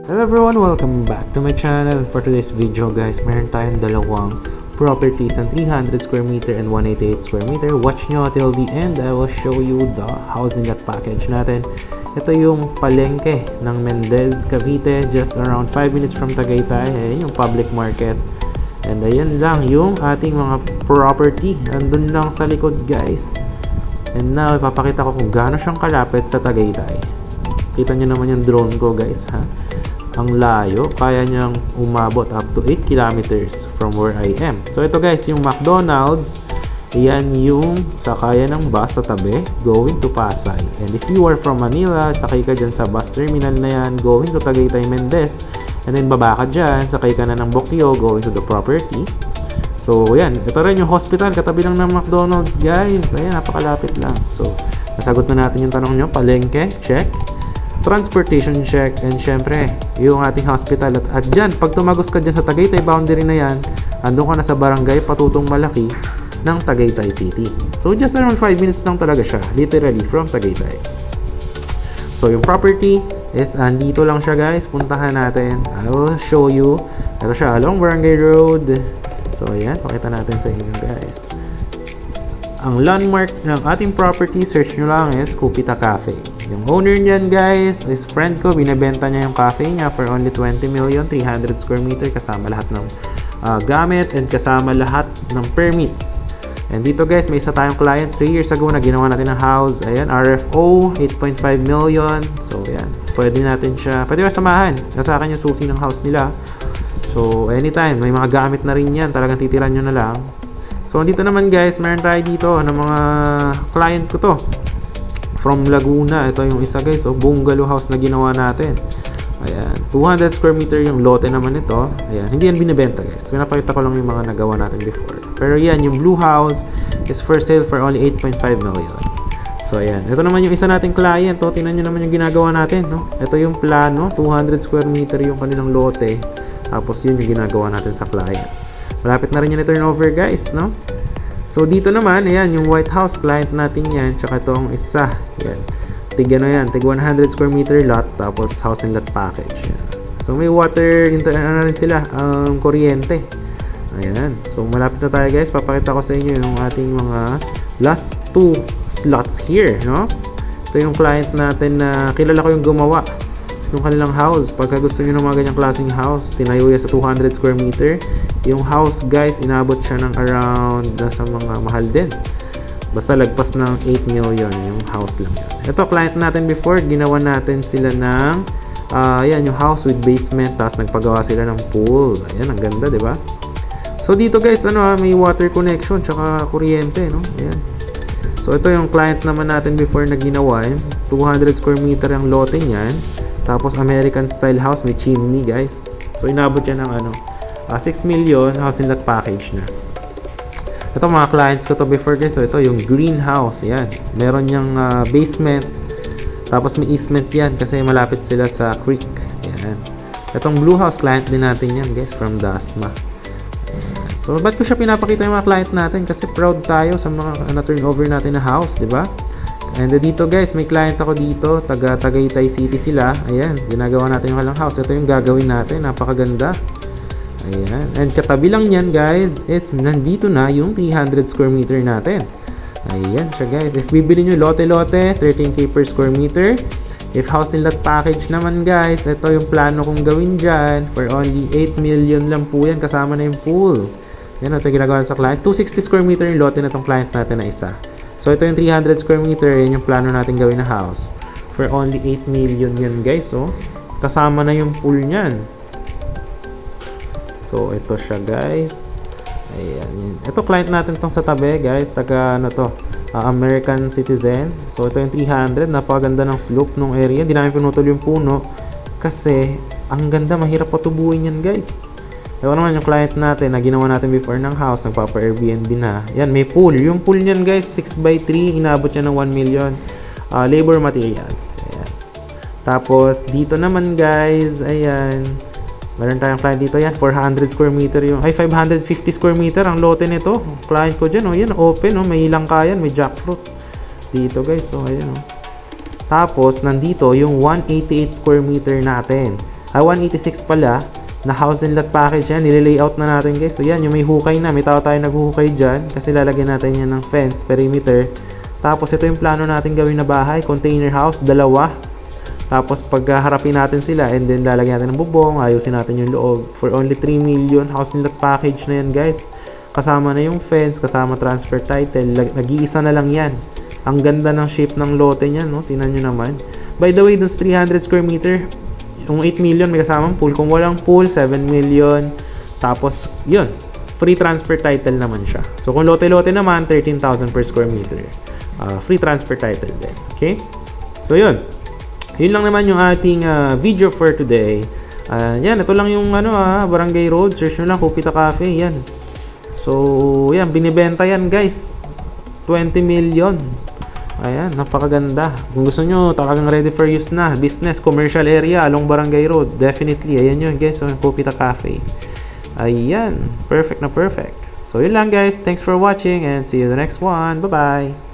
Hello everyone, welcome back to my channel. For today's video guys, meron tayong dalawang properties ng 300 square meter and 188 square meter. Watch nyo till the end. I will show you the housing lot package natin. Ito yung palengke ng Mendez, Cavite, just around 5 minutes from Tagaytay. Ayan yung public market. And ayan lang yung ating mga property. Andun lang sa likod guys. And now, ipapakita ko kung gaano siyang kalapit sa Tagaytay. Kita nyo naman yung drone ko guys ha. Ang layo, kaya niyang umabot up to 8 kilometers from where I am. So ito guys, yung McDonald's, yan yung sakaya ng bus sa tabi going to Pasay. And if you are from Manila, sakay ka dyan sa bus terminal na yan going to Tagaytay Mendez. And then baba ka dyan, sakay ka na ng Bokyo going to the property. So yan, ito rin yung hospital, katabi lang ng McDonald's guys. Ayan, napakalapit lang. So nasagot na natin yung tanong nyo, palengke, check. Transportation check, and syempre yung ating hospital at dyan, pag tumagos ka dyan sa Tagaytay boundary na yan, andun ka na sa barangay Patutong Malaki ng Tagaytay City. So just around 5 minutes lang talaga siya, literally from Tagaytay. So yung property is andito lang siya guys, puntahan natin. I will show you. Ito siya along Barangay Road. So ayan, pakita natin sa inyo guys. Ang landmark ng ating property, search nyo lang is Kupita Cafe. Yung owner niyan guys is friend ko, binebenta niya yung cafe niya for only 20 million, 300 square meter, kasama lahat ng gamit and kasama lahat ng permits. And dito guys, may isa tayong client 3 years ago na ginawa natin ng house. Ayan, RFO, 8.5 million. So ayan, pwede natin siya, pwede ba samahan? Nasa akin yung susi ng house nila. So anytime, may mga gamit na rin yan, talagang titiran nyo na lang. So dito naman guys, meron tayo dito ng mga client ko to from Laguna. Ito yung isa guys, bungalow house na ginawa natin. Ayan, 200 square meter yung lote naman ito. Ayan, hindi yan binibenta guys, pinapakita ko lang yung mga nagawa natin before. Pero yan, yung blue house is for sale for only 8.5 million. So ayan, ito naman yung isa nating client. Tingnan nyo naman yung ginagawa natin, no? Ito yung plano, 200 square meter yung kanilang lote. Tapos yun yung ginagawa natin sa client. Malapit na rin yung turnover guys, no? So dito naman, ayan, yung White House client natin yan. Tsaka itong isa, yan. Tig 100 square meter lot, tapos house and lot package. Yan. So may water, ano rin sila, kuryente. Ayan. So malapit na tayo guys. Papakita ko sa inyo yung ating mga last 2 slots here, no? Ito yung client natin na kilala ko yung gumawa yung kanilang house. Pagka gusto nyo ng mga ganyang klaseng house, tinayo yan sa 200 square meter. Yung house guys, inabot siya ng around sa mga mahal din. Basta lagpas ng 8 million yung house lang yan. Ito client natin before, ginawa natin sila ng yan, yung house with basement, tapos nagpagawa sila ng pool. Ayan, ang ganda, di ba? So dito guys, may water connection tsaka kuryente, no? Ayan. So ito yung client naman natin before na ginawa, 200 square meter ang lote niyan. Tapos American style house, may chimney guys. So inabot yan ng 6 million house and lot package na. Ito mga clients ko to before guys. So ito yung greenhouse, yan. Meron yung basement. Tapos may easement yan kasi malapit sila sa creek. Yan. Itong blue house client din natin yan guys, from Dasma. Yan. So ba't ko siya pinapakita yung mga client natin? Kasi proud tayo sa mga turnover natin na house, di ba? And dito guys, may client ako dito, taga Tagaytay City sila. Ayan, ginagawa natin yung halang house. Ito yung gagawin natin, napakaganda. Ayan, and katabi lang yan guys is nandito na yung 300 square meter natin. Ayan siya guys. If bibili nyo lote-lote, 13k per square meter. If house and lot package naman guys, ito yung plano kong gawin dyan. For only 8 million lang po yan, kasama na yung pool. Yan, ito yung ginagawa sa client. 260 square meter yung lote na itong client natin na isa. So ito yung 300 square meter, yan yung plano natin gawin na house. For only 8 million yan guys, so kasama na yung pool niyan. So ito siya guys. Ayan. Ito client natin tong sa tabi guys, taga American citizen. So ito yung 300, napakaganda ng slope ng area. Hindi namin pinutol yung puno kasi ang ganda, mahirap patubuin yan guys. Ito naman yung client natin na ginawa natin before ng house, nagpapa-Airbnb na. Yan, may pool. Yung pool niyan guys, 6x3, inabot niya ng 1 million. Labor materials. Ayan. Tapos, dito naman guys, ayan. Meron tayong client dito yan, 400 square meter yung, 550 square meter ang lote nito. Client ko dyan, yan, open, may langkayan, may jackfruit. Dito guys, ayan. Tapos, nandito yung 188 square meter natin. 186 pala na house and lot package yan. Nililayout na natin guys. So yan, yung may hukay na. May tao tayo naghuhukay dyan kasi lalagyan natin yan ng fence, perimeter. Tapos ito yung plano natin gawin na bahay. Container house, dalawa. Tapos pagharapin natin sila and then lalagyan natin ng bubong, ayusin natin yung loob. For only 3 million, house and lot package na yan guys. Kasama na yung fence, kasama transfer title. Nag-iisa na lang yan. Ang ganda ng shape ng lote niya, no? Tingnan nyo naman. By the way, dun sa 300 square meter, yung 8 million may kasamang pool. Kung walang pool, 7 million. Tapos, yun. Free transfer title naman siya. So, kung lote-lote naman, 13,000 per square meter. Free transfer title din. Okay? So, yun. Yun lang naman yung ating video for today. Yan, ito lang yung Barangay Road. Search nyo lang, Kupita Cafe. Yan. So, yan. Binibenta yan, guys. 20 million. Ayan, napakaganda. Kung gusto nyo, talagang ready for use na. Business, commercial area along Barangay Road. Definitely. Ayan yun, guys. So, yung Kupita Cafe. Ayan. Perfect na perfect. So, yun lang, guys. Thanks for watching and see you in the next one. Bye-bye.